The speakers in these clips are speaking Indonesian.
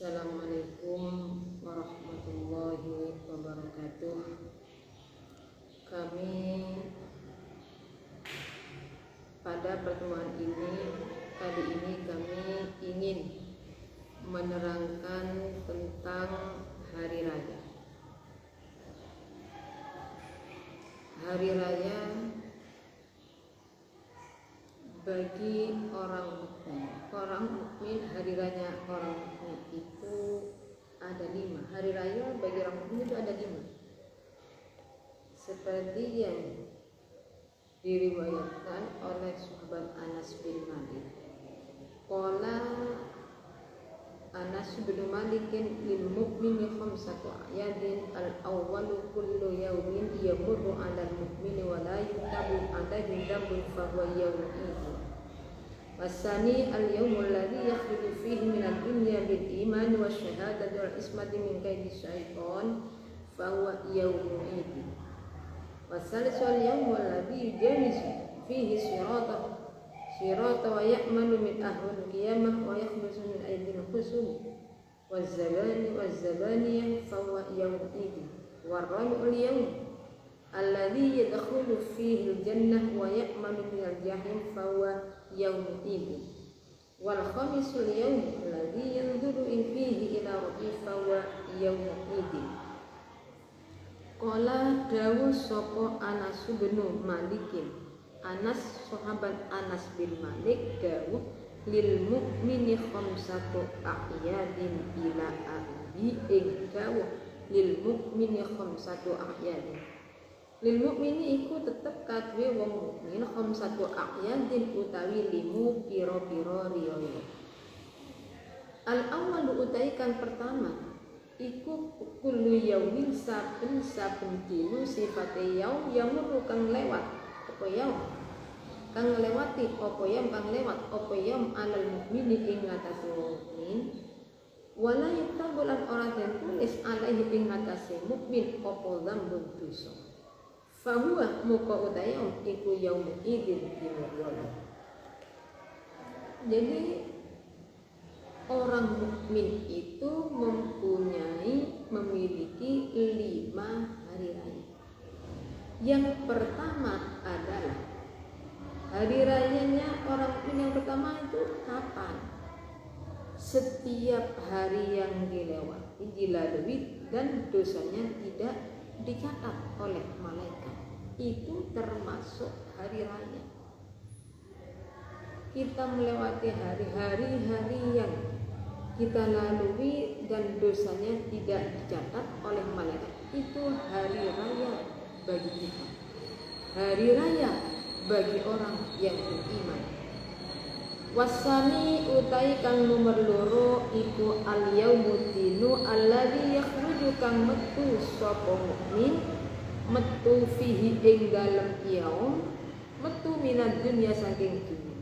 Assalamualaikum warahmatullahi wabarakatuh. Kami pada pertemuan kali ini kami ingin menerangkan tentang hari raya. Hari raya bagi orang mukmin, hari raya orang mukmin itu ada 5. Hari raya bagi orang mukmin itu ada 5. Seperti yang diriwayatkan oleh sahabat Anas bin Malik. Qala Anas bin Malik lil mu'mini khamsatu ayadin al-awwalu kullu yawmin yamurru 'alal mu'mini wa la yutabu 'alaihi dambun fa huwa yawmun. Wasani al-yawmul ladzi yakhruju fihi minad dunya bil iman wa syahadati wal ismati min kaidi syaitan fa huwa yawmul id. Wasalisu al-yawmul ladzi yujawizu fihi sirata wa ya'manu min ahwal qiyamah wa yakhruju min aydil khusum waz-zabaniyah fa huwa yawmul id. War-rabi'ul yawm alladzi yadkhulu fihi al-jannah wa ya'manu min al-jahim fa huwa yaumul id. Wal khamisul yaum alladzi yanzuru fihi ila rabbi fa huwa yaumul id. Qala dawu sapa Anas bin Malik. Anas sahabat Anas bin Malik dawu lil mukmini khamsatu a'yadin ila abi ing dawu lil mukmini khamsatu a'yadin. Lil mukmini iku tetep kadhe wong mukmin khamsatu a'yadin utawi 5 pira-pira riyaya. Al awwal utawi kang pertama iku kullu yaumin saben dina sifate yaum yamur kang lewat apa yaum kang nglewati apa yaum kang lewat apa yaum alal mukmini ing ngatasi wong mukmin wala yatabulan ora den tulis alaihi ing ngatasi mukmin apa dzambun dosa. Fahuwa muka utayam iku yaumul idin dimuryono. Jadi orang mukmin itu memiliki 5 hari raya. Yang pertama adalah hari rayanya orang mukmin yang pertama itu kapan? Setiap hari yang dilewati dilalui dan dosanya tidak dicatat oleh malaikat itu termasuk hari raya. Kita melewati hari-hari yang kita lalui dan dosanya tidak dicatat oleh malaikat itu hari raya bagi kita, hari raya bagi orang yang beriman. Wasani utai kang nomor loro iku al yaumud dinu alladzi yakhruju kang metu sapa mukmin metu fihi ing dalem yaum metu minad dunya saking dunya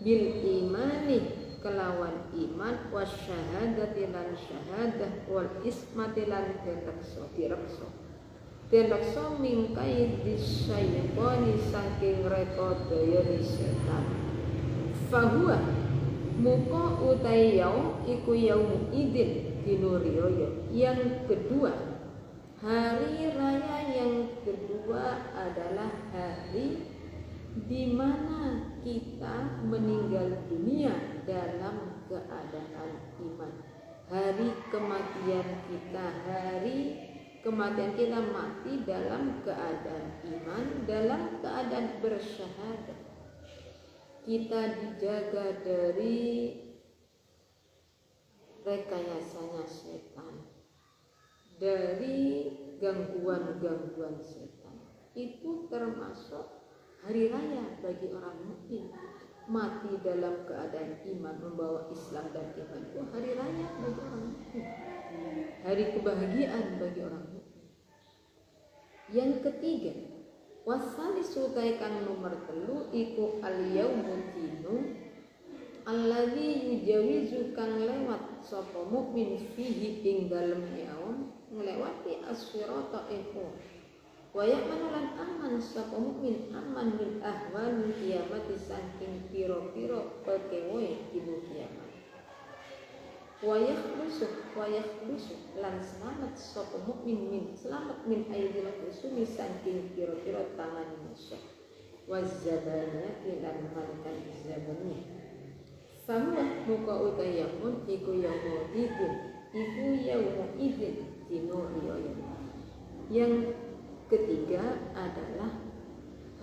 bil imani kelawan iman wasyahadati lan syahadah wal ismati lan den reksa mingkai disyaiqani saking rekodaya setan. Fahuwa muka utai yaum iku yaum idin dinuriyoyo. Yang kedua, hari raya yang kedua adalah hari di mana kita meninggal dunia dalam keadaan iman. Hari kematian kita mati dalam keadaan iman, dalam keadaan bersyahadat. Kita dijaga dari rekayasanya setan, dari gangguan-gangguan setan. Itu termasuk hari raya bagi orang mukmin. Mati dalam keadaan iman, membawa Islam dan iman itu hari raya bagi orang mukmin, hari kebahagiaan bagi orang mukmin. Yang ketiga, wasalisu kang nomor 3 iku al-yaumud dinu alladzi yujawizu kang lewat sapa mukmin fihi ing dalem yaum nglewati as-sirata iku wa ya'manu lan aman sapa mukmin aman min ahwal kiamat saking pira-pira pekewoe dina kiamat. Wayah lusu lan selamat sapa mukmin selamat min aidil khusumi saking kira-kira tangan musuh wazabaniyati lan malikan zabaniyah fahuwa muka utayamun iku yaumidin iku yaumidin dino riyo. Yang ketiga adalah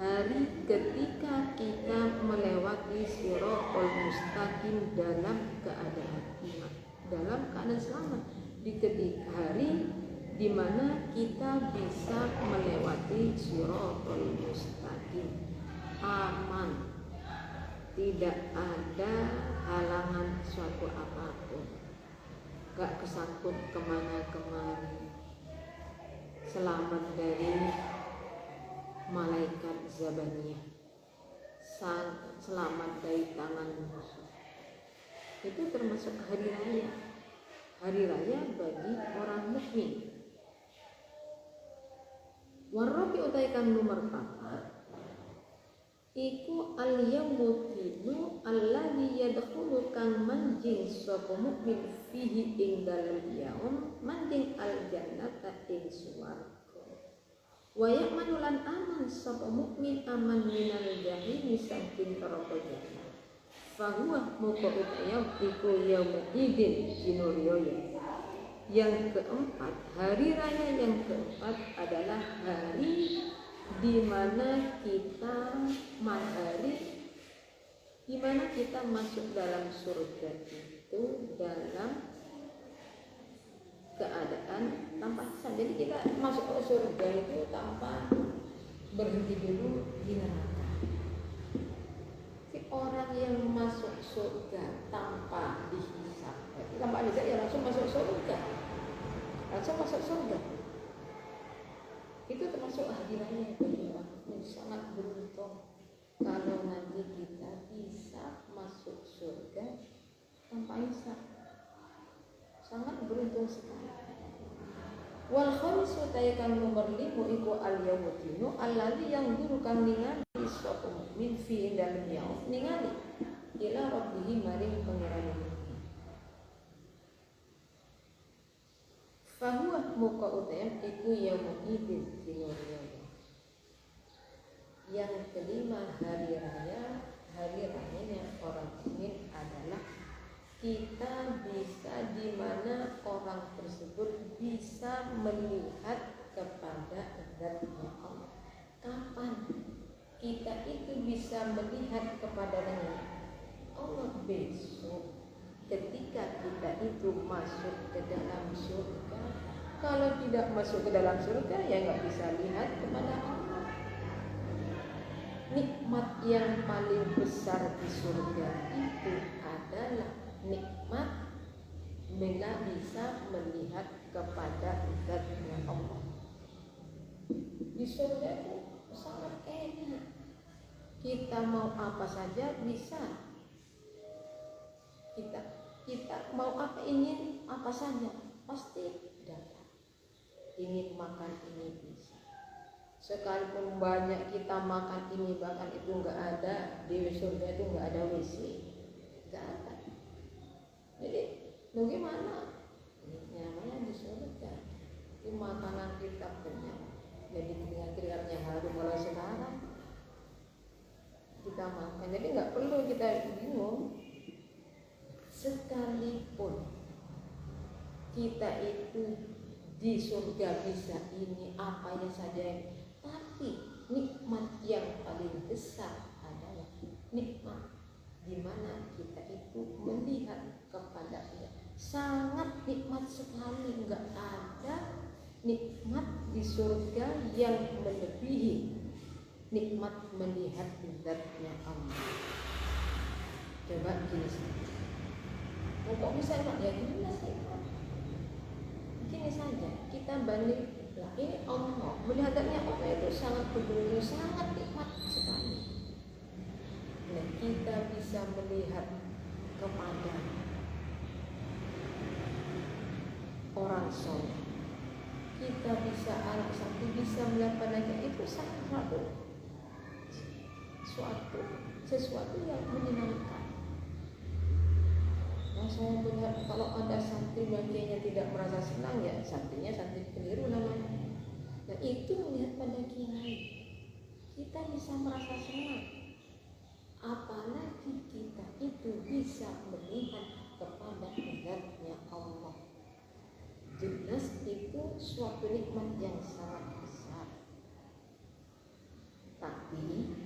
hari ketika kita melewati siratal mustaqim dalam keadaan iman, dalam keadaan selamat, di ketika hari di mana kita bisa melewati siratal mustaqim aman, tidak ada halangan suatu apapun, gak kesangkut kemana-kemana, selamat dari malaikat zabaniyah, selamat dari tangan musuh. Itu termasuk hari raya bagi orang mukmin. Warabi utaikan nomor 4 iku al-yawmu dinu alladhi yadkhulu kang manjing sapa mukmin fihi ing dalem yaum manjing al-jannata ing swarga. Wa ya'manulan aman sapa mukmin aman minal jahim saking neraka jahanam. Fa huwa muka utayam iku yaumu idin jinuriya. Yang keempat, hari raya yang keempat adalah hari di mana kita masuk dalam surga itu dalam keadaan tanpa hisab. Jadi kita masuk ke surga itu tanpa berhenti dulu di neraka. Si orang yang masuk surga tanpa dihisab, tanpa dihisab ya langsung masuk surga. Itu termasuk hari raya bagi orang yang sangat beruntung kalau nanti kita bisa masuk surga tanpa hisab. Sangat beruntung sekali. Wal khamisu tayakan nomor 5 iku al yaumudinu alladzi yang guru kang ningali sapa mukmin fi dalem yaum ningali ila rabbihi maring pangerane. Fahuwa muka utayam iku yaumidin dinuriya. Yang kelima, hari rayanya orang mukmin adalah kita bisa di mana orang tersebut bisa melihat kepada zatnya Allah. Kapan kita itu bisa melihat kepada Allah? Besok ketika kita itu masuk ke dalam surga. Kalau tidak masuk ke dalam surga ya nggak bisa lihat kepada Allah. Nikmat yang paling besar di surga itu adalah nikmat bila bisa melihat kepada zatnya Allah. Di surga itu sangat enak, kita mau apa saja bisa. Kita mau apa, ingin apa saja pasti dapat. Ingin makan ini bisa. Sekalipun banyak kita makan ini, bahkan itu nggak ada di surga, itu nggak ada WC, nggak ada. Jadi bagaimana? Namanya di surga itu makanan kita kenyang, jadi keringat-keringatnya harum. Kalau sekarang kita makan, jadi nggak perlu kita bingung. Sekalipun kita itu di surga bisa ini apa ya saja, tapi nikmat yang paling besar adalah nikmat di mana kita itu melihat kepada Dia. Sangat nikmat sekali, enggak ada nikmat di surga yang melebihi nikmat melihat zatnya Allah. Coba gini saja. Kok bisa enak ya? Gini saja, kita banding lah, ini Allah, melihat zatnya Allah itu sangat berguna, sangat nikmat sekali. Nah, kita bisa melihat kepada orang soleh, kita bisa anak satu bisa melihat padanya, itu sangat sesuatu yang menyenangkan. Nah, saya melihat kalau ada santri dan kiainya tidak merasa senang, ya santrinya santri keliru namanya. Nah itu melihat pada kiai kita bisa merasa senang, apalagi kita itu bisa melihat kepada zatnya Allah. Jelas itu suatu nikmat yang sangat besar. Tapi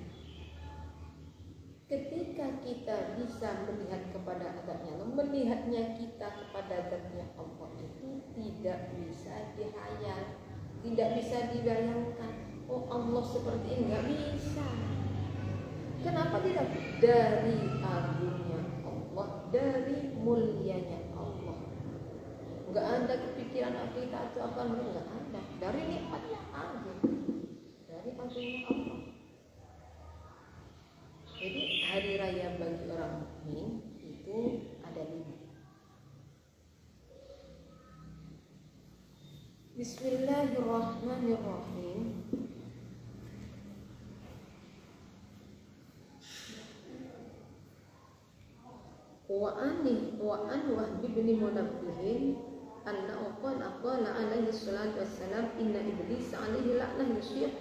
ketika kita bisa melihat kepada zatnya Allah, melihatnya kita kepada zatnya Allah itu tidak bisa dihayal, tidak bisa dibayangkan. Oh Allah seperti ini, nggak bisa. Kenapa tidak? Dari agungnya Allah, dari mulianya Allah. Nggak ada kepikiran kita itu akan nggak ada. Dari nikmatnya agung, dari agungnya Allah. Jadi hari raya bagi orang mukmin itu ada 5. Bismillahirrahmanirrahim. Wa an Wahb bin Munabbih anna qala alaihi salatu wassalam inna iblis alaihi la'nah yusyir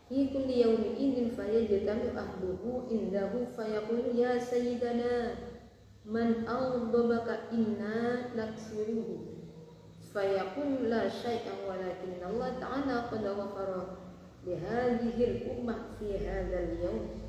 fi kulli yawmin idin fayajtamu ahluhu indahu fayaqulu ya sayyidana man aghdabaka inna naksiruhu fayaqul la syai'an walakin Allah ta'ala qad ghafara li hadhihi al-ummah fi hadzal yawm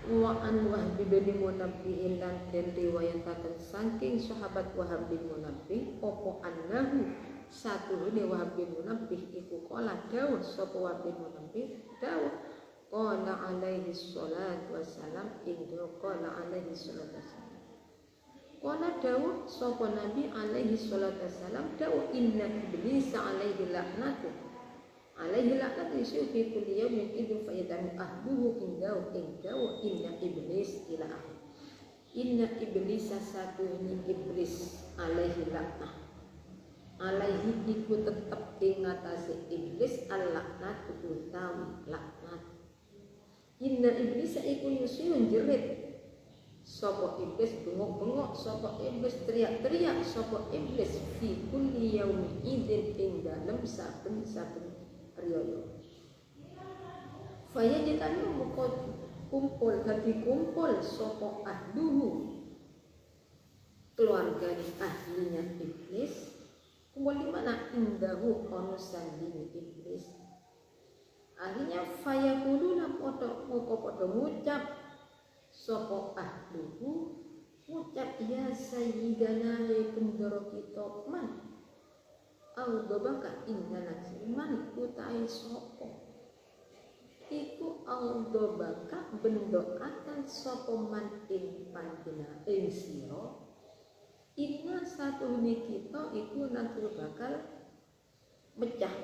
wa an Wahb bin Munabbih lan den riwayataken saking sahabat Wahab bin Munabbih opo annahu satuhune Wahab bin Munabbih iku kala dawuh sapa Wahab bin Munabbih dawuh qala alaihi sholatu wassalam indro qala alaihi sholatu wassalam qala dawuh sapa Nabi alaihi sholatu wassalam dawuh inna iblis alaihi laknatu alaihi laknatu yusyfi kulli yawmin idin fayadamu ahluhu indahu inna iblis ila akhir. Inna iblis satuhune iblis alaihi laknah alaihi iku tetep ing ngatasé iblis al-laknat utawi laknat. Inna iblis iku yusyun jerit sapa iblis bengok-bengok sapa iblis teriak-teriak sapa iblis fi kulli yaumin idin ing dalem saben-saben riyo. Faya ditanya muka kumpul sapa ahluhu keluarga ahlinya iblis. Kumpul di mana? Indahu ono sanding iblis. Akhirnya faya kuluna podo ngucap sapa ahluhu ngucap ya sayyidana pendoro kita man al-dobaka inna naksiman utai sopo iku al-dobaka bendoakan sopo man ing panjena ing siro inna satu kita iku nanti bakal mecah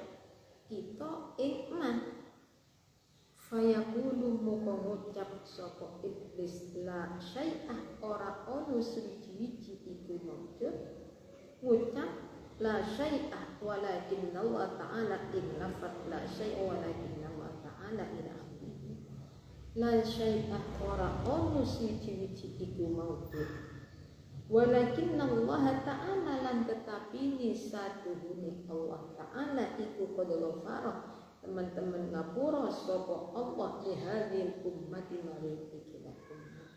kita ing man fayaqulu muka ngucap sopo iblis la syai'ah ora ono suci-wici iku mawjud ngucap la syai'ah walakin Allah ta'ala in lafat la syai'ah walakin Allah ta'ala ila akhirih. La syai'ah ora ono siji-wiji iku mawjud walakin Allah ta'ala lan tetapi ni satuhune Allah ta'ala iku qad ghafara teman-teman ngapura sapa Allah li hadhil ummati maring ikilah umat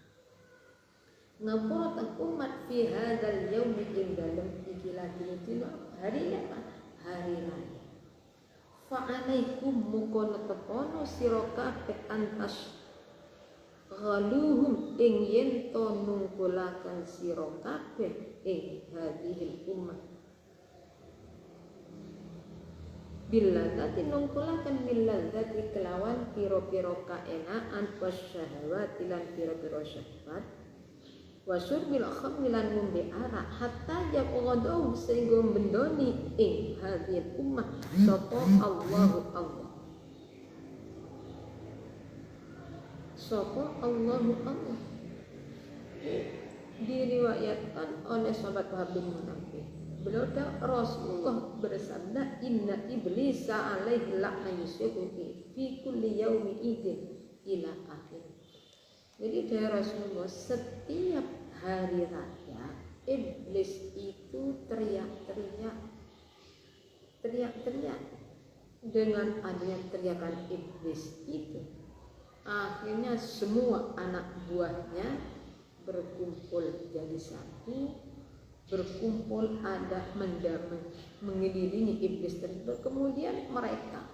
ngapura teng umat fi hadzal yaumi ing dalem ikilah dina hari apa? Hari raya. Fa alaikum mukon tepono sira kabeh antas ghaluhum ing yen to nungkulaken sira kabeh ing hadhil ummah billadzati nungkulaken billadzati kelawan pira-pira kaenaan wasyahawati lan pira-pira syahwat wasur bil khamilan ngombe arak hatta yaqadau sehingga mendoni ing hadhil ummah sapa Allahu Allah sapa Allahu Allah. Diriwayatkan oleh sahabat Wahab bin Munabbih beliau Rasulullah bersabda inna iblisa alaihi la'na yusyriku fi kulli yaumi idin ila akhir. Jadi dari Rasulullah, setiap hari raya iblis itu teriak-teriak dengan adanya teriakan iblis itu. Akhirnya semua anak buahnya berkumpul jadi satu, berkumpul ada mengelilingi iblis tersebut. Kemudian mereka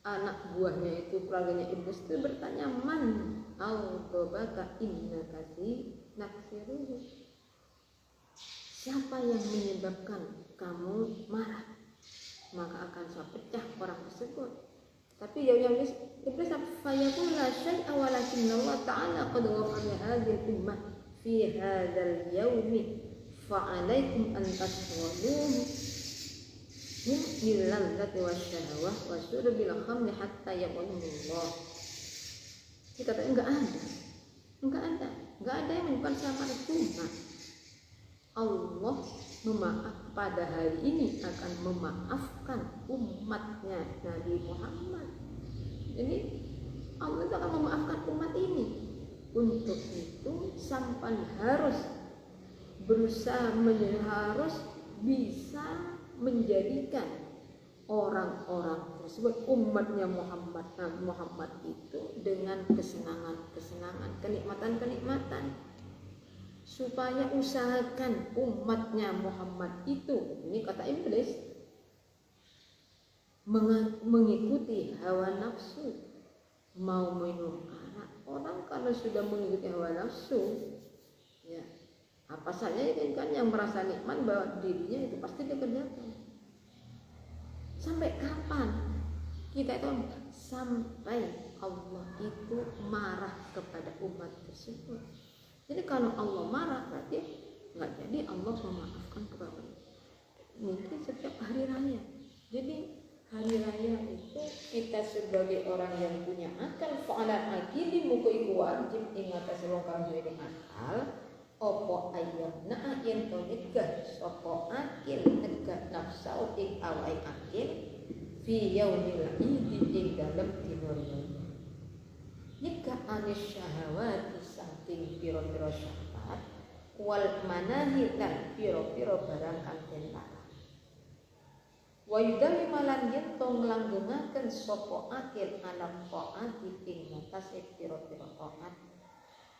anak buahnya itu, keluarganya iblis itu bertanya, man al-dobaka inna kasih naksiruhu, siapa yang menyebabkan kamu marah, maka akan saya pecah orang tersebut. Tapi jauh-jauh iblis fayaqul la syai'a walakinna Allah ta'ala qad ghafara hadhihi ummah fi hadzal yaumi fa'alaikum an taswaluhu illa allati wasyahawah wa syurbil khamri hatta yaqulullah. Kita kata enggak ada yang menyebabkan sama, cuma Allah pada hari ini akan memaafkan umatnya Nabi Muhammad. Jadi Allah itu akan memaafkan umat ini. Untuk itu sampai harus berusaha harus bisa menjadikan orang-orang tersebut, umatnya Muhammad itu dengan kesenangan, kenikmatan, supaya usahakan umatnya Muhammad itu, ini kata iblis, mengikuti hawa nafsu, mau minum arak. Orang kalau sudah mengikuti hawa nafsu, ya apa saja kan yang merasa nikmat bahwa dirinya itu pasti dikerjakan. Sampai kapan kita itu? Sampai Allah itu marah kepada umat tersebut. Jadi kalau Allah marah berarti nggak jadi Allah memaafkan kepada mungkin setiap hari raya. Jadi hari raya itu kita sebagai orang yang punya akal, fa'ala akili muka iku wajib ingat wong kang duwe akal opo ayamna yen to nyegah sapa akil nyegah nafsu ing awake akil fi yaumil idi ing dalem dina raya. Nyegah anis syahawat saking pira-pira syahwat wal manahi lan pira-pira barang kang den larang. Wa yudami malan yen to nglanggengaken sapa akil alam taati ing ngatas pira-pira taat.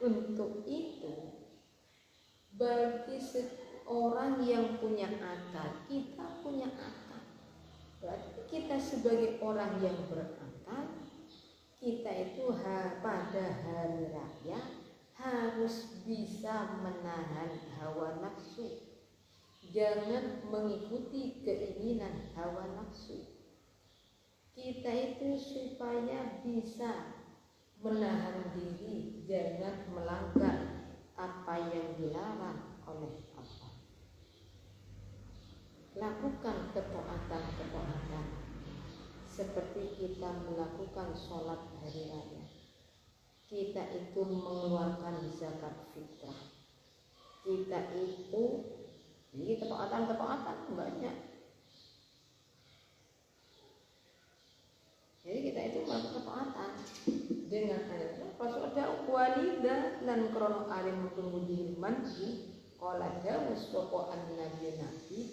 Untuk itu bagi seorang yang punya akal, kita punya akal. Berarti kita sebagai orang yang berakal, kita itu pada hari raya harus bisa menahan hawa nafsu. Jangan mengikuti keinginan hawa nafsu. Kita itu supaya bisa menahan diri, jangan melanggar apa yang dilarang oleh Allah. Lakukan ketaatan seperti kita melakukan sholat hari raya. Kita itu mengeluarkan zakat fitrah. Kita itu ini ketaatan banyak. Jadi kita itu melakukan ketaatan dengan ayat fasada walida lan krono alim kemudian manji qala dawu sapa annabi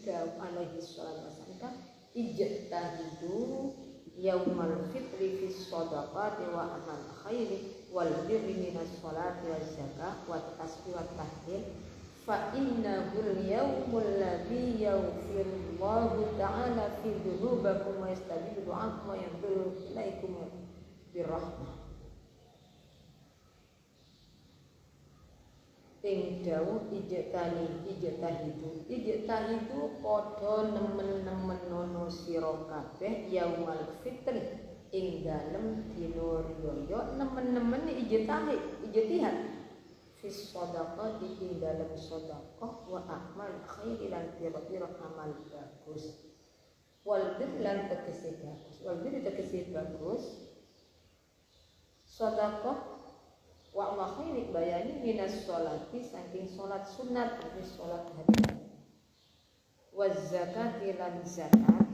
Daud alaihi salatu wasallam ijtahidu yaumal fitri fis shadaqati wa amal khairi wal birri minas sholati waz zakah wat tasbih wat tahlil fa innahul yaumul ladzi yaghfirullahu ta'ala fi dhunubikum wa yastajibu du'akum wa yanzuru ilaikum birrahmah. Ing dawuh ijtahidu padha nemen-nemenono sira kabeh yaumal fitri ing dalem dina riyaya nemen-nemen ijtihad fis shadaqah ing dalem sedekah wa amal khair lan pira-pira amal bagus wal bir lan tegese bagus sedekah wa makhirik bayani minas sholati saking sholat sunat atau sholat hari wa zakati lan zakat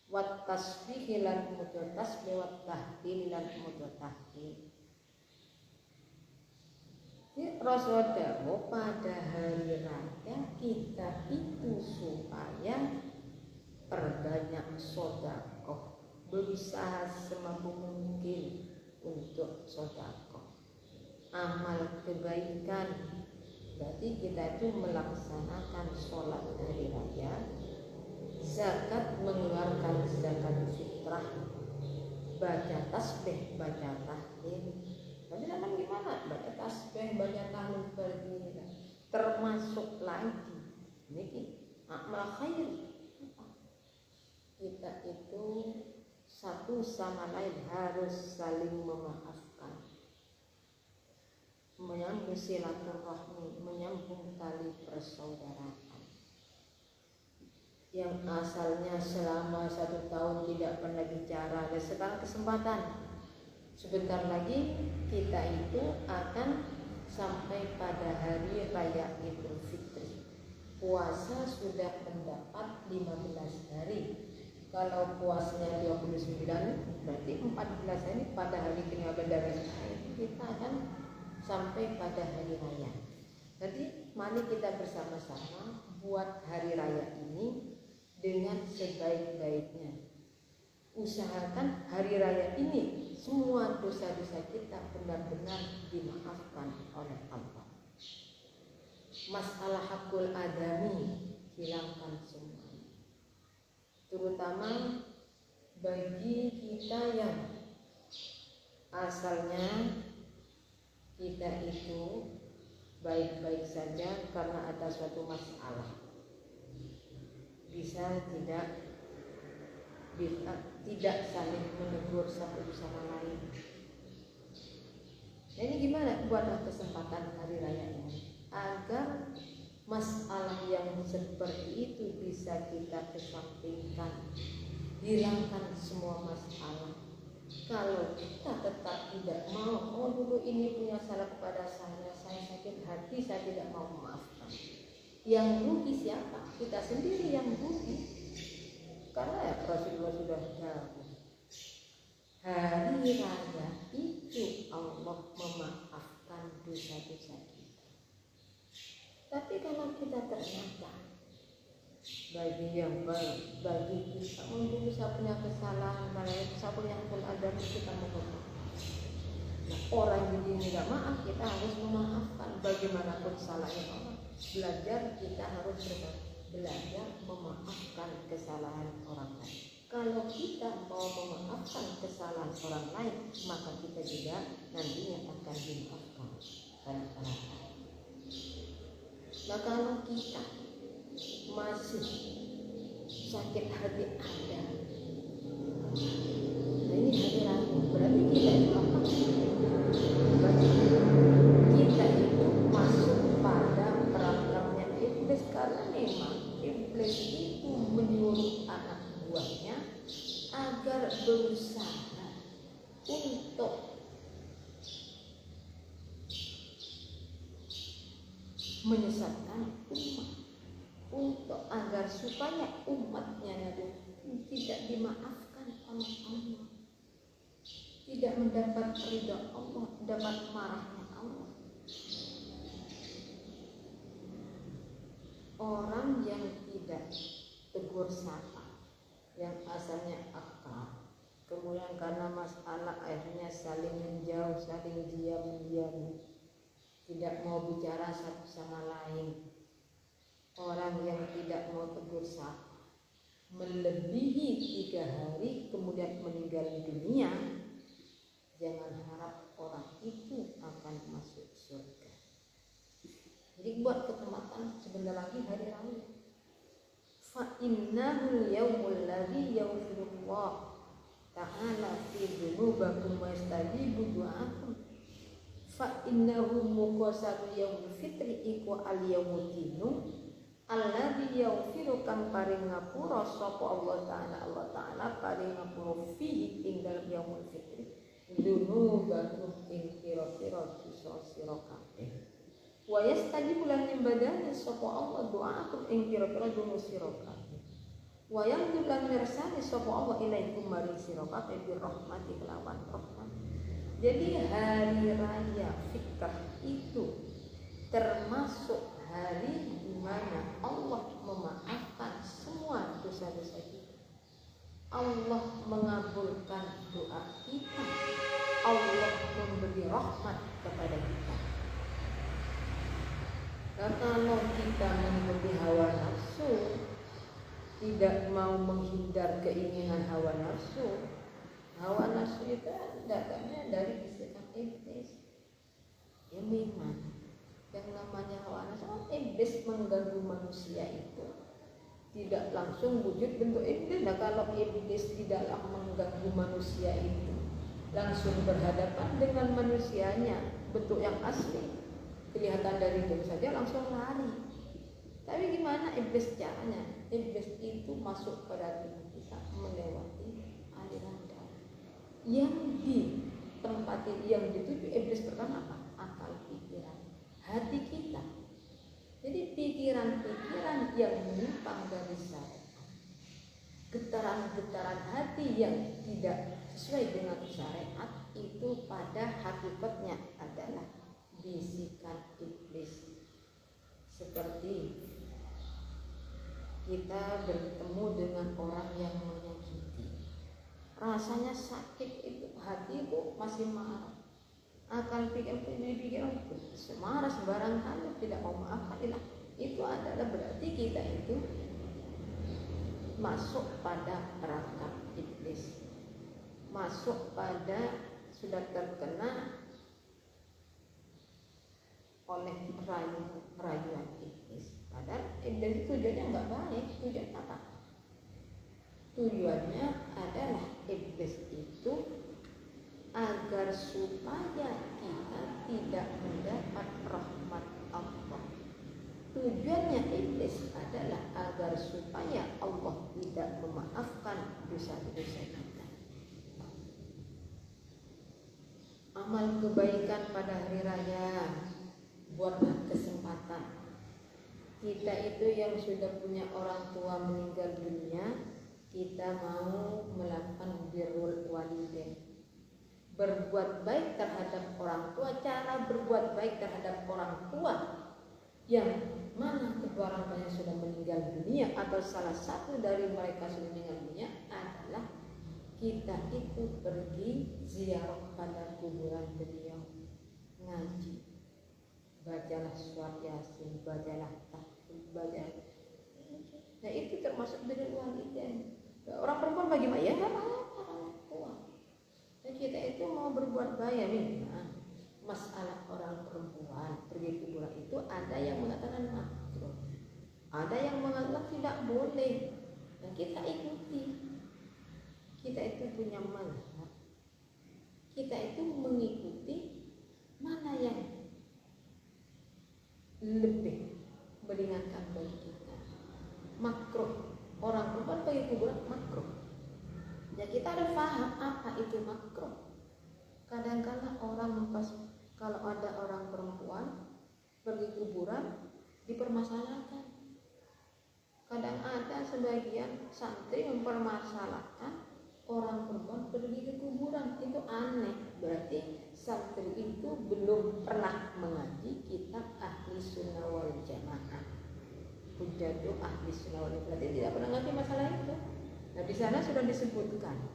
wa tasbih lan mutu tasbih wa tahlil lan mutu tahlil. Rasulullah pada hari raya kita itu supaya perbanyak sedekah, berusaha semampu mungkin untuk sedekah, amal kebaikan. Berarti kita itu melaksanakan sholat hari raya, zakat, mengeluarkan zakat fitrah, baca tasbih, baca tahlil. Tapi namanya gimana? Baca tasbih, baca tahlil, berdiri, termasuk lagi ini amal khair. Kita itu satu sama lain harus saling memaafkan, menyambung silaturahmi, menyambung tali persaudaraan. Yang asalnya selama 1 tahun tidak pernah bicara, dan sekarang kesempatan. Sebentar lagi kita itu akan sampai pada hari raya Idul Fitri. Puasa sudah mendapat 15 hari. Kalau puasanya 29, berarti 14 hari pada hari ke-15 kita akan sampai pada hari raya. Jadi mari kita bersama-sama buat hari raya ini dengan sebaik-baiknya. Usahakan hari raya ini semua dosa-dosa kita benar-benar dimaafkan oleh Allah. Masalah hakul adami hilangkan semua, terutama bagi kita yang asalnya kita itu baik-baik saja, karena ada suatu masalah tidak saling menegur satu sama lain. Nah, ini gimana buatlah kesempatan hari raya ini agar masalah yang seperti itu bisa kita kesampingkan, hilangkan semua masalah. Kalau kita tetap tidak mau, dulu ini punya salah kepada saya sakit hati, saya tidak mau memaafkan. Yang rugi siapa? Kita sendiri yang rugi. Karena ya Rasulullah sudah tahu, hari raya itu Allah memaafkan dosa-dosa kita. Tapi kalau kita ternyata bagi kita dulu saya punya kesalahan, saya punya hakul adami, kita mau maaf. Nah, orang jadi tidak maaf, kita harus memaafkan. Bagaimanapun salahnya orang, kita harus belajar memaafkan kesalahan orang lain. Kalau kita mau memaafkan kesalahan orang lain, maka kita juga nantinya akan dimaafkan oleh orang lain. Nah, kalau kita masih sakit hati ada, nah ini hari raya, berarti kita itu apa? Kita itu masuk pada perangkapnya iblis, karena memang iblis itu menyuruh anak buahnya agar berusaha untuk menyesatkan umat, untuk agar supaya umatnya tidak dimaafkan oleh Allah, tidak mendapat ridha Allah, dapat marahnya Allah. Orang yang tidak tegur sapa, yang asalnya akrab, kemudian karena masalah akhirnya saling menjauh, saling diam-diam, tidak mau bicara satu sama lain. Orang yang tidak mau tegur sapa melebihi 3 hari kemudian meninggal dunia, jangan harap orang itu akan masuk surga. Jadi buat kesempatan sebentar lagi hari raya. Fa innahul yaumul ladzi yaghfirullah ta'ala fi dzunubakum wa yastajibu du'akum. Fa innahu muqasatu yaumul fitri iku al yaumul dinu alladzi yaghfiru kang paring ngapura sapa Allah Ta'ala paring ngapura fihi ing dalem yaumul fitri dzunubakum ing pira-pira dosa sira kabeh. Wa yastajibu lan nyembadani sapa Allah doakum ing pira-pira dosa sira kabeh. Wa yamdu lan mirsani sapa Allah ilaikum maring sira kabeh bi rahmati kelawan rahmat. Jadi hari raya fitrah itu termasuk hari di mana Allah memaafkan semua dosa-dosa kita. Allah mengabulkan doa kita. Allah memberi rahmat kepada kita. Dan kalau kita mengikuti hawa nafsu, tidak mau menghindar keinginan hawa nafsu itu datangnya dari bisikan iblis. Ya memang yang namanya hawa nafsu, iblis mengganggu manusia itu tidak langsung wujud bentuk iblis. Nah, kalau iblis tidaklah mengganggu manusia itu langsung berhadapan dengan manusianya, bentuk yang asli kelihatan dari itu saja langsung lari. Tapi gimana iblis caranya? Iblis itu masuk pada tubuh kita melewati aliran darah. Yang ditempati, yang dituju iblis pertama apa? Akal pikiran, hati kita. Jadi pikiran-pikiran yang menyimpang dari syariat, getaran-getaran hati yang tidak sesuai dengan syariat itu pada hakikatnya adalah bisikan iblis. Seperti kita bertemu dengan orang yang menyakiti, rasanya sakit, itu hati itu masih marah, akan pikir marah sembarang hal, tidak mau maafkan. Itu adalah berarti kita itu masuk pada perangkap iblis, masuk pada sudah terkena oleh rayuan iblis. Padahal iblis tujuannya nggak baik. Tujuannya apa? Tujuannya adalah iblis itu agar supaya kita tidak mendapat rahmat Allah. Tujuannya iblis adalah agar supaya Allah tidak memaafkan dosa-dosa kita. Amal kebaikan pada hari raya, buatlah kesempatan. Kita itu yang sudah punya orang tua meninggal dunia, kita mau melakukan birrul walidain, berbuat baik terhadap orang tua. Cara berbuat baik terhadap orang tua yang mana kedua orang tuanya sudah meninggal dunia atau salah satu dari mereka sudah meninggal dunia adalah kita itu pergi ziarah pada kuburan beliau, ngaji, bacalah surat Yasin, bacalah tahfidz, bacalah. Nah, itu termasuk dari walidain. Orang perempuan bagaimana? Ya nggak apa-apa orang tua. Dan kita itu mau berbuat baik. Nah, masalah orang perempuan pergi kuburan itu ada yang mengatakan makruh, ada yang mengatakan tidak boleh. Dan kita ikuti. Kita itu punya mazhab. Kita itu mengikuti mana yang lebih meringankan bagi kita. Makruh, orang perempuan pergi kuburan makruh. Ya kita harus paham apa itu makruh. Kadang-kadang orang kalau ada orang perempuan pergi kuburan dipermasalahkan. Kadang ada sebagian santri mempermasalahkan orang perempuan pergi ke kuburan. Itu aneh. Berarti santri itu belum pernah mengaji kitab Ahli Sunnah wal Jamaah. Hujjatu Ahli Sunnah wal Jamaah. Berarti tidak pernah mengaji masalah itu. Nah, di sana sudah disebutkan.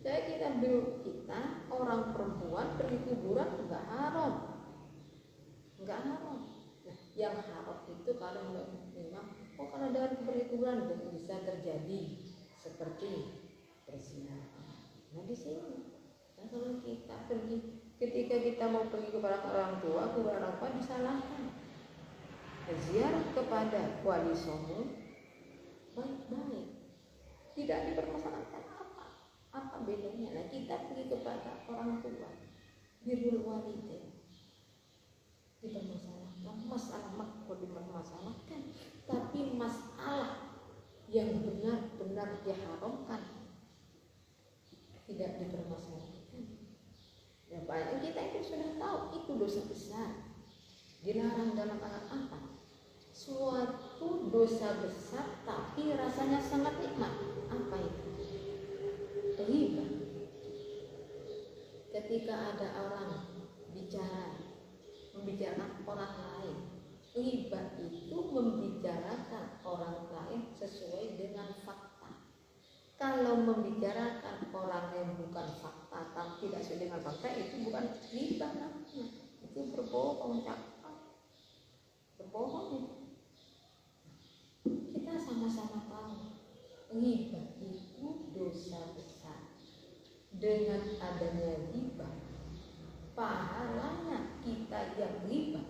Jadi kita orang perempuan pergi kuburan enggak haram. Enggak haram. Nah, yang haram itu kalau memang kalau ada pergi kuburan bisa terjadi seperti perzinahan. Nah, di sini nah, kalau kita pergi, ketika kita mau pergi kepada orang tua disalahkan. Ziarah kepada wali songo baik-baik, tidak dipermasalahkan apa bedanya. Nah, kita pergi kepada orang tua, birrul walidain, dipermasalahkan. Masalah makruh dipermasalahkan, tapi masalah yang benar-benar diharamkan tidak dipermasalahkan. Ya, paling kita itu sudah tahu itu dosa besar. Dilarang dalam apa? Suatu dosa besar tapi rasanya sangat nikmat. Apa itu? Riba. Ketika ada orang bicara membicarakan orang lain. Ghibah itu membicarakan orang lain sesuai dengan fakta. Kalau membicarakan orang yang bukan fakta, atau tidak sesuai dengan fakta, itu bukan ghibah namanya. Itu berbohong, berbohong. Kita sama-sama tahu ghibah itu dosa besar. Dengan adanya ghibah, pahalanya kita yang ghibah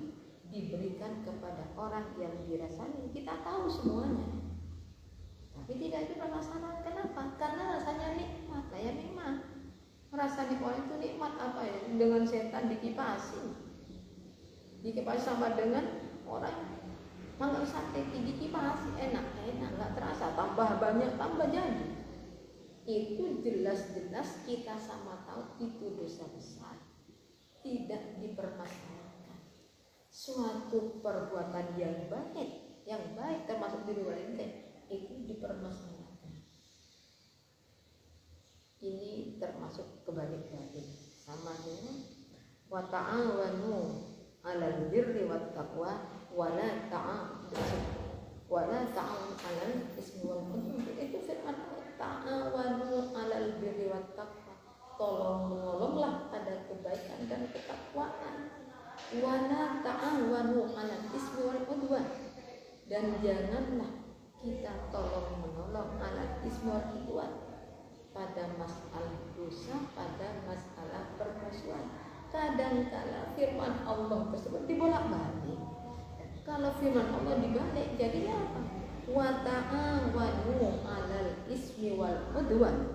diberikan kepada orang yang dirasani. Kita tahu semuanya, tapi tidak dilaksanakan. Kenapa? Karena rasanya nikmat. Ya memang merasa nikmat itu nikmat apa ya? Dengan setan dikipasi sama dengan orang makan sate dikipasi, enak, nggak terasa, tambah banyak, tambah jadi. Itu jelas-jelas kita sama tahu itu dosa besar, tidak dipermasalahkan. Suatu perbuatan yang baik termasuk di luar itu dipermasalahkan. Ini termasuk kebalik-balik, sama dengan wa ta'awanu 'alal birri wat taqwa wa la ta'awanu 'alal ismi wal 'udwan. Itu firman Allah, ta'awanu 'alal birri wat taqwa, tolong menolonglah pada kebaikan dan ketakwaan. Wala ta'awanu 'alal ismi wal 'udwan, dan janganlah kita tolong menolong 'alal ismi wal 'udwan, pada masalah dosa, pada masalah permusuhan. Kadang-kala firman Allah tersebut dibolak-balik. Kalau firman Allah dibalik jadinya apa? Wa ta'awanu 'alal ismi wal 'udwan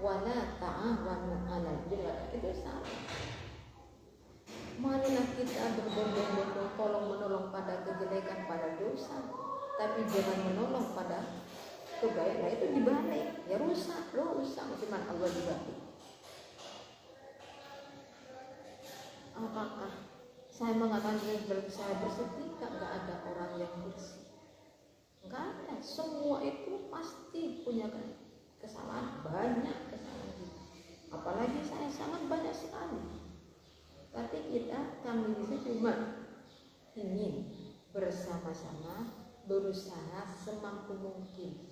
wala ta'awanu 'alal birri. Itu salah. Marilah kita berbondong-bondong tolong menolong pada kejelekan, pada dosa, tapi jangan menolong pada kebaikan. Itu dibalik, ya rusak firman Allah dibalik. Apakah saya mengatakan saya bersetrika nggak ada orang yang bersih? Nggak ada. Semua itu pasti punya kesalahan, banyak kesalahan. Apalagi saya sangat banyak sekali. Tapi kami bisa cuma ingin bersama-sama berusaha semampu mungkin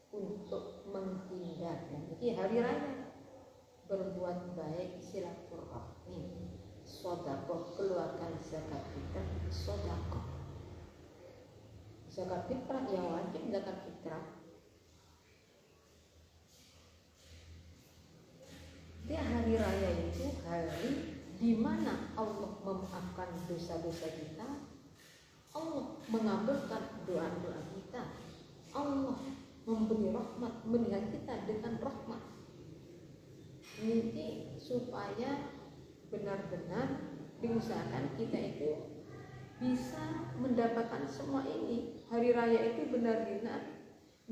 untuk menghindar. Jadi hari raya berbuat baik, silaturahmi, sedekah, keluarkan zakat fitrah, sedekah. Zakat fitrah yang wajib, zakat fitrah. Di hari raya itu hari di mana Allah memaafkan dosa-dosa kita, Allah mengabulkan doa-doa kita, Allah memberi rahmat, melihat kita dengan rahmat. Ini supaya benar-benar diusahakan kita itu bisa mendapatkan semua ini. Hari raya itu benar-benar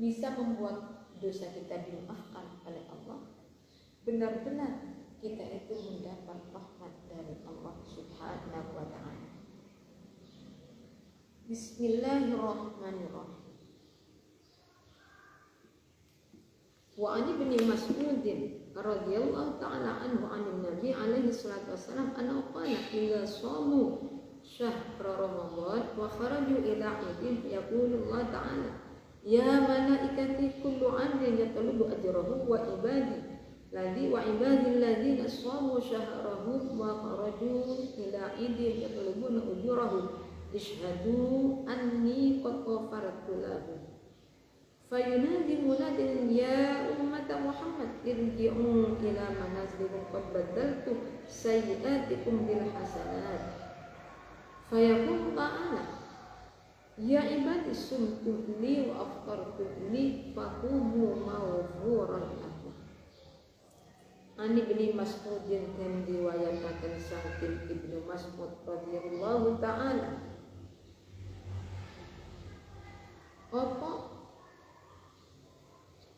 bisa membuat dosa kita dimaafkan oleh Allah. Benar-benar kita itu mendapat rahmat dari Allah Subhanahu wa ta'ala. Bismillahirrahmanirrahim. Wa ani bin Mas'ud radhiyallahu ta'ala anhu 'an Nabi alaihi salatu wasallam annahu qala idza shamu syahra ramadan wa kharaju ila 'idin yaqulu Allah ta'ala ya malaikati kullu 'amrin yatlubu ajrahu wa ibadi wa ibadil ladzina shamu syahrahum wa kharaju ila 'idin yatlubuna ujurahum ishhadu anni qad ghafartu lahum. Fayunadi munadin ya ummata Muhammad irji'u ila manazilikum qad badaltu sayyi'atikum bil hasanat. Fayaqulu ta'ala ya ibadi sumtu li wa aftartu li fahumu maghfuran lakum. Ani bin Mas'ud yang diwayatkan saking Ibnu Mas'ud radhiyallahu ta'ala apa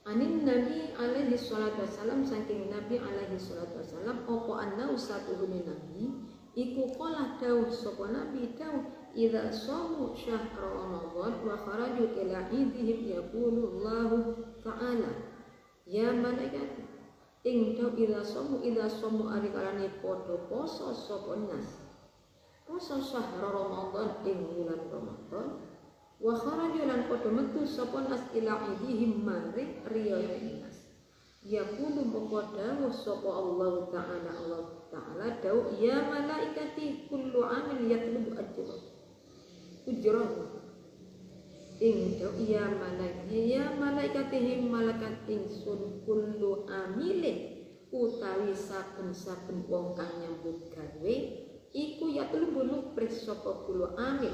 anin Nabi alaihi salatu wasallam saking Nabi alaihi salatu wasallam apa anna usatuhune Nabi iku qala dawuh sapa Nabi dawuh idza shamu syahra ramadan wa kharaju ila idihim yaqulu Allah ta'ala ya malaikat ing daw idza shamu ari kalane padha poso sapa nas poso syahr Ramadan ing wulan Ramadan wa kharaju lan padha metu sapa nas ila idihim maring riyane nas yaqulu mongko dawuh sapa Allah Ta'ala dawuh ya malaikati kullu amin yatlubu ujrah ing ya malaikatihim malaikat ingsun kullu amilin utawi saben-saben wong kang nyambut gawe iku yatlubu nupris sapa kullu amil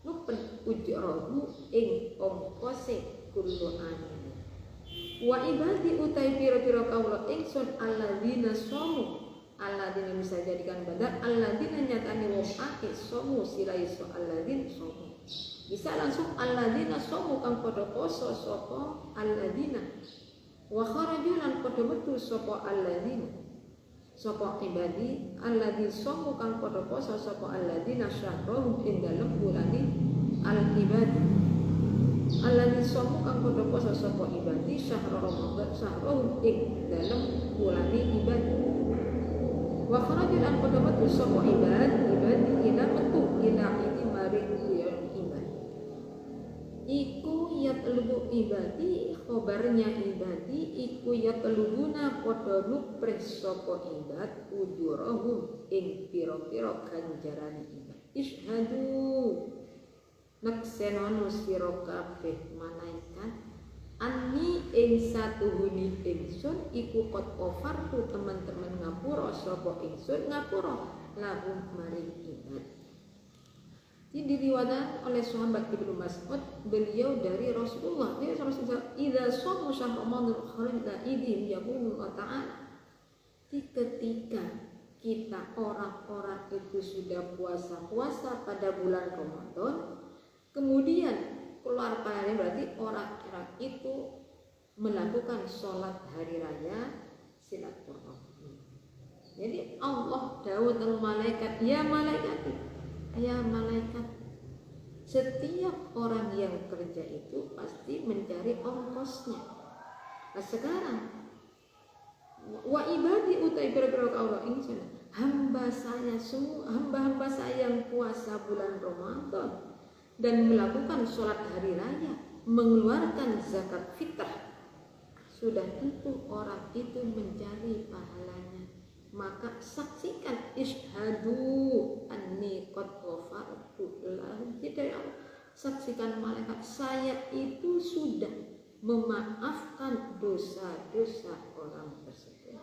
nupris ujrahu ing ongkose kullu amil wa ibadi utai pira-pira kawula ingsun alladzina somu alladzina bisa jadikan badal alladzina nyatane wong akeh somu sira iso alladzina somu bisa langsung alladzina somu kang padha poso sapa alladzina wa kharaju lan padha metu sapa alladzina sapa ibadi alladzina somu kang padha poso sapa alladzina syahrahum ing dalem bulane al-ibadi alladzina somu kang padha poso sapa ibadi syahr Ramadan syahrahum ing dalem bulane ibadi wa kharaju lan padha metu sapa ibadi ila metu ila iki maring iku yatlubu ibadi khobarnya ibadi iku yatlubuna padha nupres sapa ibad ujurahum ing pira-pira ganjaran ibad ishadu naksenono sira kabeh malaikat anni ing satuhuni ingsun iku qad ofartu teman-teman ngapura sapa ingsun ngapura lahum maring ibad. Ini diriwayatkan oleh sahabat Ibnu Mas'ud, beliau dari Rasulullah. Dia Rasulullah, "Idza shamu syahr Ramadan kharajna idin yaqulu ta'ala." Ketika kita orang-orang itu sudah puasa pada bulan Ramadan, kemudian keluar panen berarti orang-orang itu melakukan sholat hari raya silaturahmi. Jadi Allah dawuh teng malaikat, ya malaikat, setiap orang yang kerja itu pasti mencari ongkosnya. Nah sekarang wa ibadi utai pira-pira Allah ingsun hamba saya semua hamba-hamba saya yang puasa bulan Ramadan dan melakukan sholat hari raya mengeluarkan zakat fitrah, sudah tentu orang itu mencari pahalanya. Maka saksikan ishadu anni qad ghafartu lahum. Tidak, saksikan malaikat saya itu sudah memaafkan dosa-dosa orang tersebut.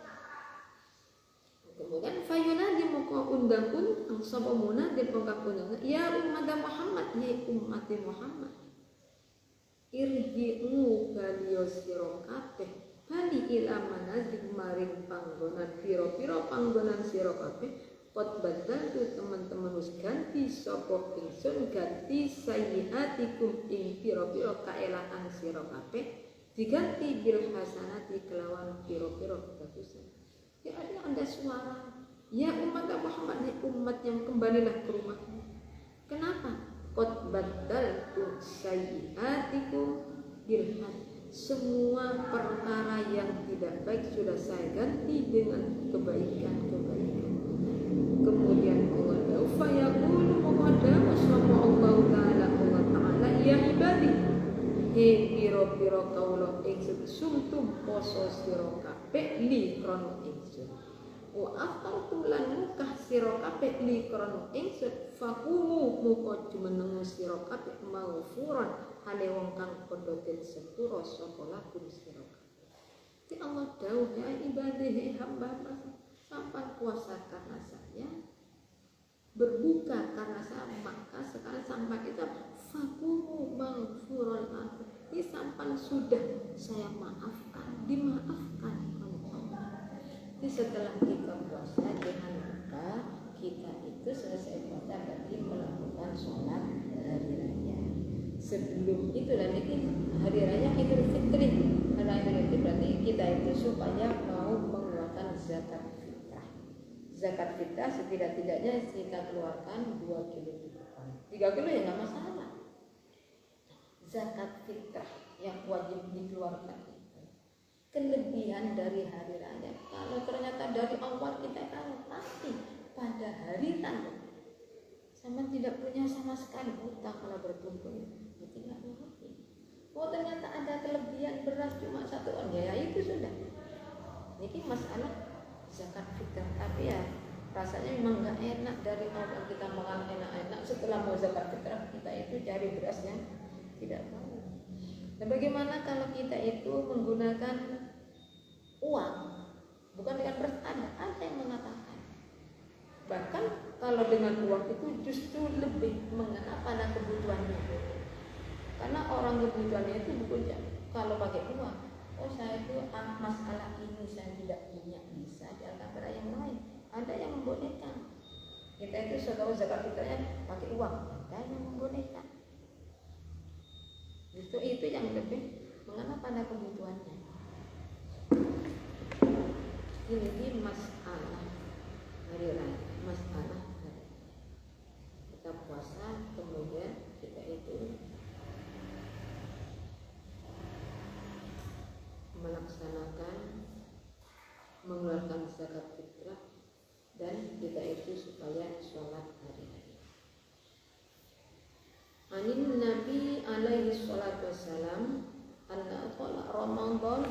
Kemudian fayunadi moko undang sapa munadi pangkak undang ya umat Muhammad, ya umat Muhammad, irji'u kaliyo sira kabeh bali ila manazil maring panggonan pira-pira panggonan sira kabeh qad badaltu teman-teman wis ganti sapa ingsun ganti sayyiatikum ing pira-pira kaelakan sira kabeh diganti bil hasanati kelawan pira-pira kebagusan. Ya ada suara ya umat Muhammad, ya umat yang kembalilah ke rumahmu. Kenapa? Qad badaltu sayyiatikum bil hasanati, semua perkara yang tidak baik sudah saya ganti dengan kebaikan-kebaikan. Kemudian Allah fayaqulu muqaddamu sapa Allah Ta'ala ya ibadi, he pira-pira kawula ingsun sumtum poso sira kabeh li krana ingsun wa aftartu lan mukah sira kabeh li krana ingsun faqumu muka jumeneng sira kabeh maghfuran hale wong kang padha den sepura sapa lakum sira kabeh. Jadi Allah dawuh ya ibadihi hamba-hamba sampai puasa karena saya, berbuka karena saya, maka sekarang sampai kita faqumu maghfuran lakum. Ini sampai sudah saya maafkan, dimaafkan oleh Allah. Jadi setelah kita puasa jangan lupa kita itu selesai puasa berarti melakukan sholat hari raya. Sebelum itu dan ini hari raya Idul Fitri. Hari raya Idul Fitri berarti kita itu supaya mau mengeluarkan zakat fitrah. Zakat fitrah setidak-tidaknya kita keluarkan 2 kilo di depan. 3 kilo ya nggak masalah. Zakat fitrah yang wajib dikeluarkan itu kelebihan dari hari raya. Kalau ternyata dari awal kita tahu pasti pada hari raya tidak punya sama sekali utang malah bertumpuk, ya tinggal nurut. Oh ternyata ada kelebihan beras cuma 1 on, ya itu sudah. Ini masalah zakat fitrah, tapi ya rasanya memang nggak enak dari awal kita makan enak-enak, setelah mau zakat fitrah kita itu cari beras yang tidak tahu. Nah bagaimana kalau kita itu menggunakan uang, bukan dengan beras? Ada yang mengatakan bahkan kalau dengan uang itu justru lebih mengena pada kebutuhannya, karena orang kebutuhannya itu bukan kalau pakai uang. Oh saya itu masalah ini saya tidak punya, bisa diantar pada yang lain. Ada yang membolehkan kita itu setelah zakat fitrahnya pakai uang, ada yang membolehkan. Itu yang lebih mengena pada kebutuhannya. Ini masalah hari raya, masalah hari kita puasa, kemudian kita itu melaksanakan mengeluarkan zakat fitrah, dan kita itu supaya sholat hari raya. Anin Nabi alaihi salatu wassalam anna qala Ramadan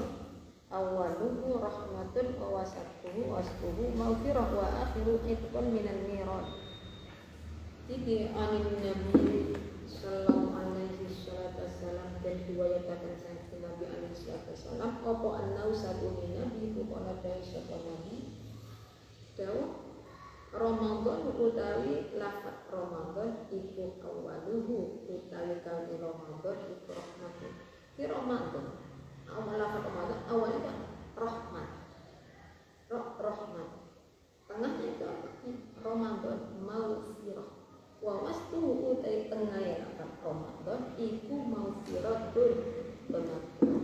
awaluhu rahmatun wa wasatuhu wasatuhu maghfirah wa akhiru itqan minan niran. Jadi anin Nabi sallallahu alaihi salatu wassalam, dan diwayatakan sahabat Nabi alaihi salatu wassalam apa annau satu nabi bukan dari satu nabi dawa Ramadan utawi lafaz Ramadan iku awaluhu utawi kali Ramadan iku rahmatun. Di Ramadan awal lafaz Ramadan awalnya rahmat, rahmat, tengahnya itu apa? Ramadan maghfirah. Wa wastuhu utai tengah ya lafaz Ramadan iku maghfiratun pengampun.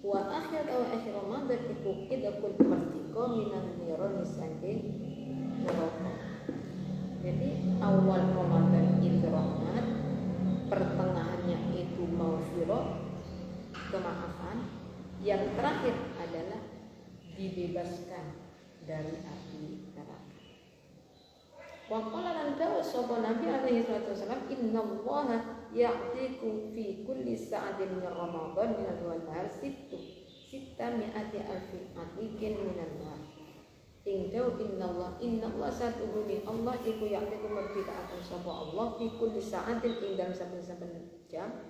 Wa akhir Ramadan iku idakul merdeka minan niron saking neraka. Jadi awal Ramadan itu rahmat, pertengahannya itu maghfirah, kemaafan, yang terakhir adalah dibebaskan dari api neraka. Wa qala lan dawu sapa Nabi alaihi wasallam innallaha ya'tiku fi kulli sa'atin min Ramadan min al-nahar sitta mi'ati alfi atikin minan nar. Indau innallah satuhuni Allah iku ya'tiku merdekaaken sapa Allah fi kulli sa'atin ing dalam saben-saben jam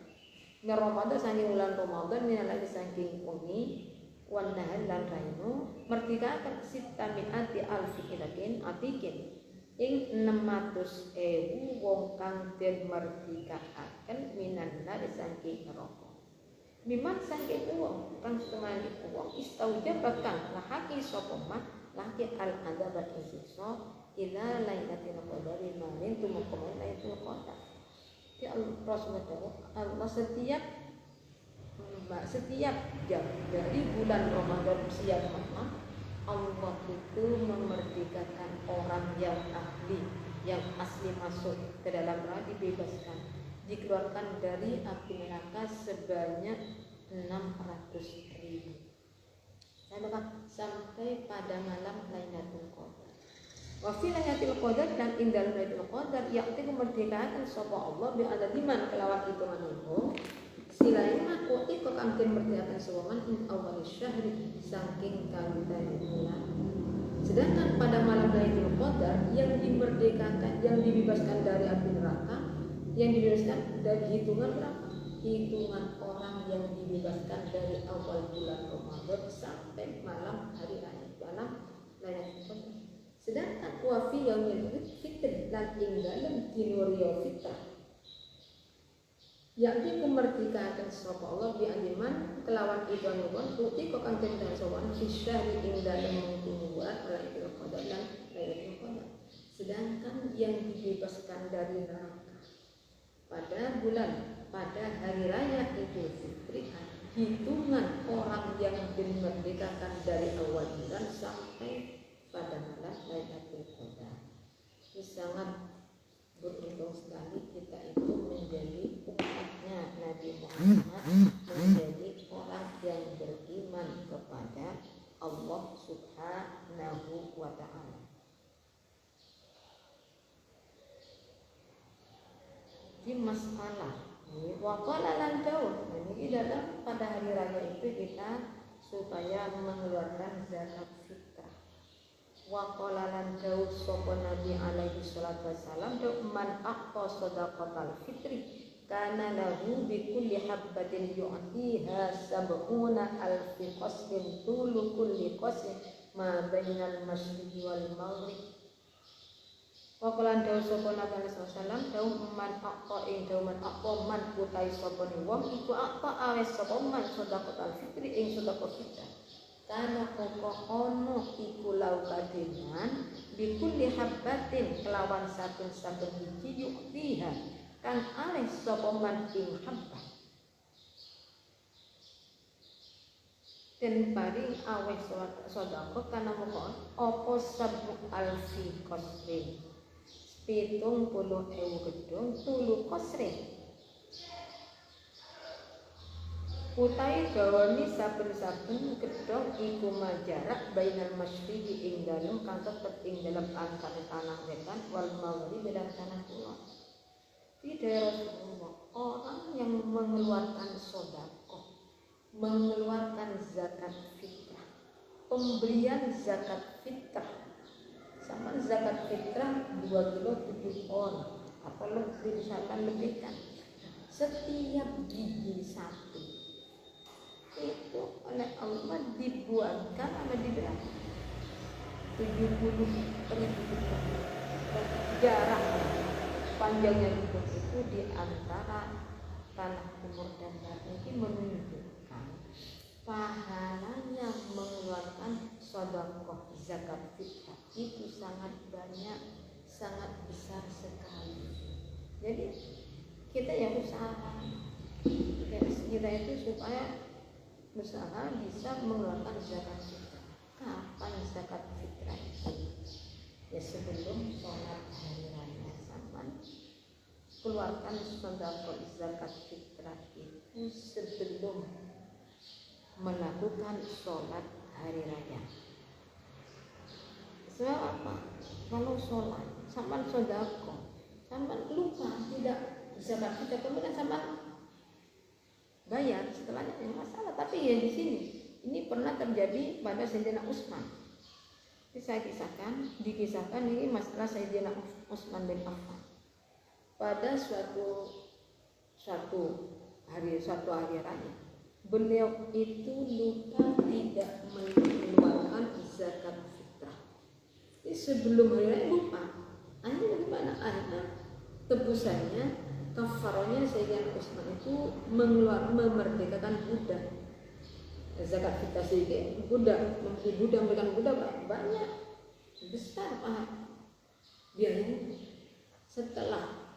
min Ramadan saking bulan Ramadan min al-nahar saking wengi wan nahar lan raino merdekaaken sitta mi'ati alfi atikin ing 600.000 wong kang den merdekaaken minan nar saking neraka. Miman saking wong kang setengah wong istaujabkan lahaki sapa man laki al adzab ing siksa ila lailatul qadari maling tumukum lailatul qadar. Ya Rasulullah Allah setiap jam dari bulan Ramadan siang malam Allah itu memerdekakan orang yang ahli, yang asli masuk ke dalam neraka dibebaskan, dikeluarkan dari api neraka sebanyak 600.000. Sampai pada malam Lailatul Qadar. Wa fi Lailatul Qadar dan indal Lailatul Qadar yakti memerdekakan sapa Allah bi adadiman kelawan hitungan itu. Silain aku itu kang den merdekakan sewaman in awal syahri saking kawitane bulan. Sedangkan pada malam Lailatul Qadar yang dimerdekakan, yang dibebaskan dari api neraka, yang dibebaskan dari hitungan berapa? Hitungan orang yang dibebaskan dari awal bulan Ramadan sampai malam hari raya, malam Lailatul Qadar. Sedangkan wa fi yaumil fitr lan ing dalem dinur fitrah yakni kemerdekaan sapa Allah bi aliman kelawan idonipun tuti kok kang den sowan fisyari ing dalem mengkuat Lailatul Qadar lan Lailatul Qadar. Sedangkan yang dibebaskan dari neraka pada hari raya Idul Fitri, hitungan orang yang dimerdekakan dari awal bulan sampai pada malam Lailatul Qadar. Ini sangat beruntung sekali kita itu menjadi umatnya Nabi Muhammad, menjadi orang yang beriman kepada Allah Subhanahu wa ta'ala. Ini masalah. Waqala lan daun. Ini dalam pada hari raya itu kita supaya mengeluarkan zakat fitrah. Waqala lan daun sapa Nabi alaihi salatu wasalam man aqta shadaqatal fitri kana lahu bi kulli habbatin yu'tiha sab'una alfi qasrin tulu kulli qasrin ma bainal masyriqi wal maghrib. Waqalan dawu sapa Nabi sallallahu alaihi wasallam dawu man aqta ing dawu man aqta man utai sapa ni wong iku aqta awes sapa man shadaqatal fitri ing sedekah fitrah kana ono iku lau kadenan bi kulli habbatin kelawan saben-saben biji yuktiha kang alih sapa man ing habbah den paring aweh sedekah kana moko apa sabu alfi qasrin 70.000 gedung tulu kosre utai gawani saben-saben gedung iku majarak bainal masyriqi ing dalem kang tetep ing dalem antara tanah wetan wal maghrib dan tanah kulon. Di daerah Rasulullah orang yang mengeluarkan sedekah, mengeluarkan zakat fitrah, pemberian zakat fitrah sama zakat fitrah 2 kilo 7 on atau lebih misalkan lebih kan setiap biji satu itu oleh Allah dibuatkan ada di berapa 70.000 jarak panjangnya itu di antara tanah timur dan barat ini menunjukkan pahalanya mengeluarkan sedekah zakat fitrah itu sangat banyak, sangat besar sekali. Jadi kita yang usaha kita itu supaya usaha bisa mengeluarkan zakat fitrah. Kapan zakat fitrah itu? Ya sebelum sholat hari raya sama keluarkan sedekah zakat fitrah itu sebelum melakukan sholat hari raya. Sebab apa? Kalau sholat, sampai sedekah, sampai lupa tidak zakat fitrah, kemudian sampai bayar setelahnya yang masalah. Tapi ya di sini, ini pernah terjadi pada Sayyidina Utsman. Ini saya dikisahkan ini masalah Sayyidina Utsman bin Affan. Pada suatu hari raya, beliau itu lupa tidak mengeluarkan zakat fitrah. Jadi sebelum hari raya lupa. Akhirnya bagaimana? Akhirnya tebusannya, kafaronya Sayyidina Utsman itu memerdekakan budak. Zakat fitrah sedikit budak, membeli budak, memberikan budak banyak, besar biayanya. Setelah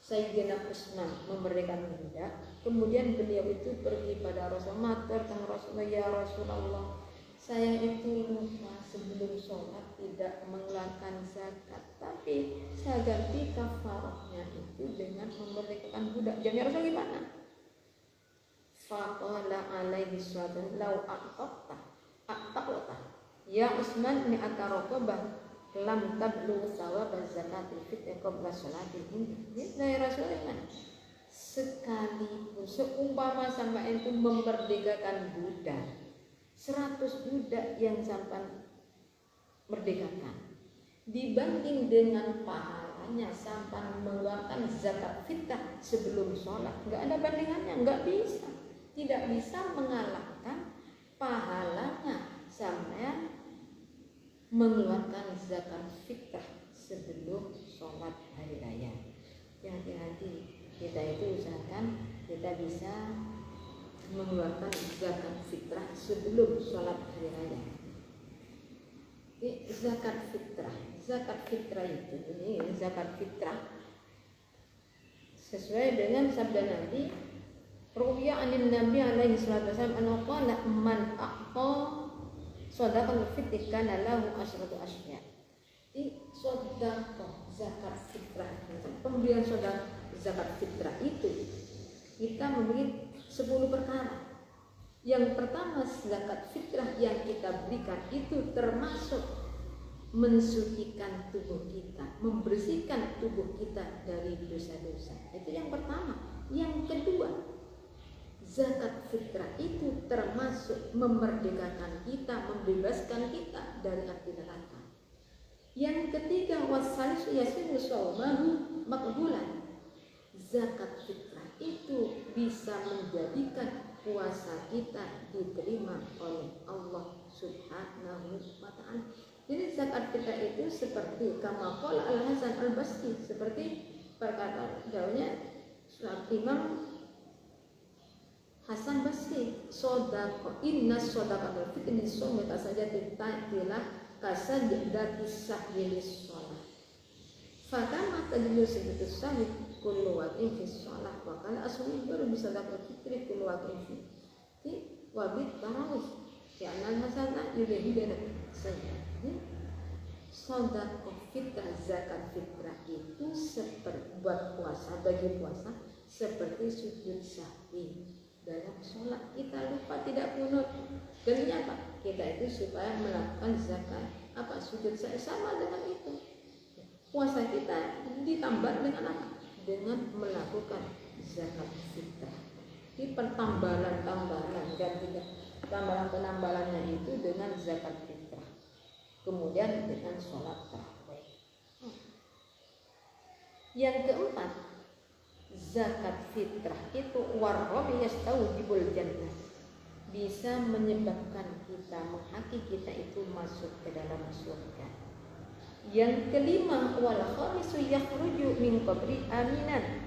Sayyidina Utsman memerdekakan budak, kemudian beliau itu pergi pada Rasulullah, matur Rasulullah, ya Rasulullah, saya itu lupa sebelum sholat tidak mengeluarkan zakat, tapi saya ganti kafarahnya itu dengan memerdekakan budak. Jadi Rasul gimana? Faqala alaihi salatu lau aqta ya Utsman mi'ata raqabah lam tablu thawab zakatil fitr qabla sholatil ini. Jadi Rasulullah sekalipun seumpama sampai itu memerdekakan budak 100 budak yang sampai merdekakan dibanding dengan pahalanya sampai mengeluarkan zakat fitrah sebelum sholat, nggak ada bandingannya, nggak bisa, tidak bisa mengalahkan pahalanya sampai mengeluarkan zakat fitrah sebelum sholat hari raya. Hati-hati, kita itu usahakan kita bisa mengeluarkan zakat fitrah sebelum sholat hari raya. Zakat fitrah itu ini zakat fitrah sesuai dengan sabda Nabi. Ruwiya anin Nabi alaihi salatu wasallam anna qala man aqta shadaqal fitri kana lahu asyratu asya. Sedekah zakat fitrah, pemberian zakat fitrah itu kita memberi 10 perkara. Yang pertama, zakat fitrah yang kita berikan itu termasuk mensucikan tubuh kita, membersihkan tubuh kita dari dosa-dosa. Itu yang pertama. Yang kedua, zakat fitrah itu termasuk memerdekakan kita, membebaskan kita dari api neraka. Yang ketiga, wasalisu yasiru shaumahu maqbulan. Zakat fitrah itu bisa menjadikan puasa kita diterima oleh Allah Subhanahu wa ta'ala. Jadi zakat fitrah itu seperti kama qala Al-Hasan Al-Basri, seperti perkataan jauhnya Imam Hasan Basri, sodako inna sodaqatul fitri somita saja titilah kasajadati sahwilis sholat fakama tadilu sebetul sahid kullu waqin fi sholat wakala asli baru bisa dapat fitri kullu waqin fi wabit tarawih karena hasanah yudhidana saja. Sodako fitrah, zakat fitrah itu seperti buat puasa, bagi puasa seperti sujud sahwi dalam sholat. Kita lupa tidak kunut, demi apa? Kita itu supaya melakukan zakat sujud sahwi sama dengan itu. Puasa kita ditambah dengan apa? Dengan melakukan zakat fitrah. Di pertambalan-tambalan dan tidak tambalan-penambalannya itu dengan zakat fitrah. Kemudian dengan sholat tarawih. Yang keempat, zakat fitrah itu warrobi yastawjibul jannah, bisa menyebabkan kita, menghaki kita itu masuk ke dalam surga. Yang kelima, wal khamisu yakhruju min qabri aminan,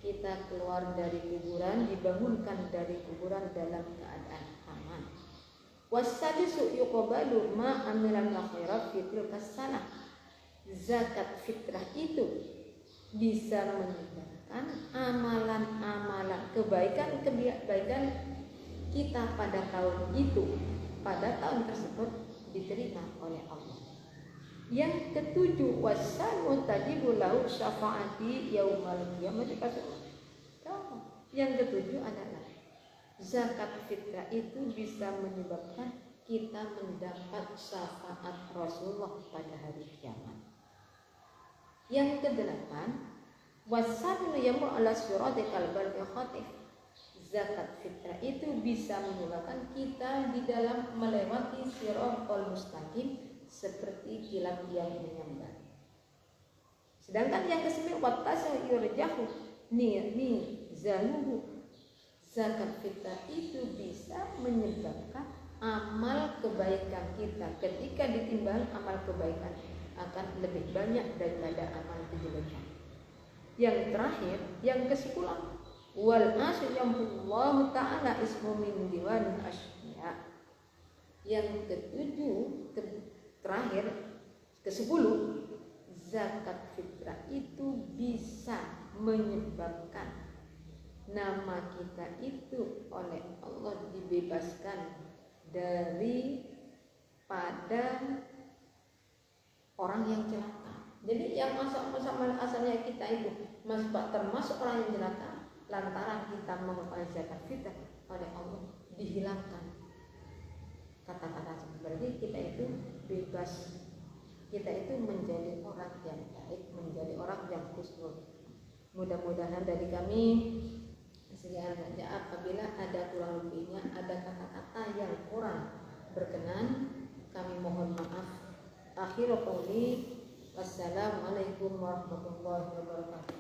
kita keluar dari kuburan, dibangunkan dari kuburan dalam keadaan aman. Wasadisu yuqbalu ma amilan khairat fi tilka sanah, zakat fitrah itu bisa menyebabkan amalan-amalan kebaikan kita pada tahun itu, pada tahun tersebut diterima oleh Allah. Yang ketujuh, wasamu tajibu lahu syafaati yaumal qiyamah. Yang ketujuh adalah zakat fitrah itu bisa menyebabkan kita mendapat syafaat Rasulullah pada hari kiamat. Yang kedelapan, wasamu yamu ala siratikal barqi khatif, zakat fitrah itu bisa menyebabkan kita di dalam melewati siratal mustaqim seperti kilat yang menyambar. Sedangkan yang kesembilan, wattasu yurjahu ni zaluhu, zakat fitrah itu bisa menyebabkan amal kebaikan kita ketika ditimbang amal kebaikan akan lebih banyak daripada amal kejelekan. Yang terakhir, yang ke-10, wal asyamullahu ta'ala ismu min diwan asya. Yang ke-7, terakhir, ke-10, zakat fitrah itu bisa menyebabkan nama kita itu oleh Allah dibebaskan daripada orang yang celaka. Jadi yang asalnya kita itu termasuk orang yang celaka lantaran kita mengumpulkan zakat fitrah oleh Allah dihilangkan. Kata-kata seperti kita itu bebas, kita itu menjadi orang yang baik, menjadi orang yang husnul. Mudah-mudahan dari kami sekian saja. Apabila ada kurang lebihnya, ada kata-kata yang kurang berkenan, kami mohon maaf. Akhirul qauli, wassalamualaikum warahmatullahi wabarakatuh.